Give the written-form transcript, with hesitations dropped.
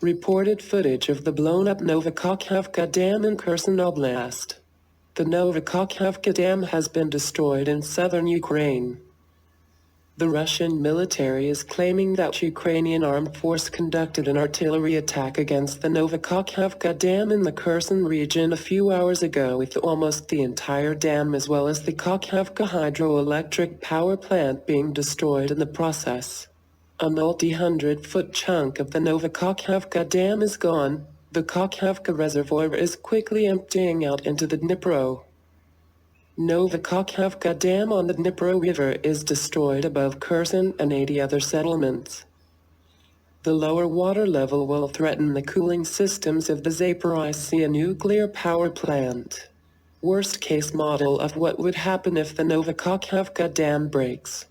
Reported footage of the blown-up Nova Kakhovka Dam in Kherson Oblast. The Nova Kakhovka Dam has been destroyed in southern Ukraine. The Russian military is claiming that Ukrainian Armed Force conducted an artillery attack against the Nova Kakhovka Dam in the Kherson Region a few hours ago, with almost the entire dam as well as the Kakhovka Hydroelectric Power Plant being destroyed in the process. A multi-hundred-foot chunk of the Nova Kakhovka Dam is gone. The Kakhovka Reservoir is quickly emptying out into the Dnipro. Nova Kakhovka Dam on the Dnipro River is destroyed above Kherson and 80 other settlements. The lower water level will threaten the cooling systems of the Zaporizhzhia nuclear power plant. Worst-case model of what would happen if the Nova Kakhovka Dam breaks.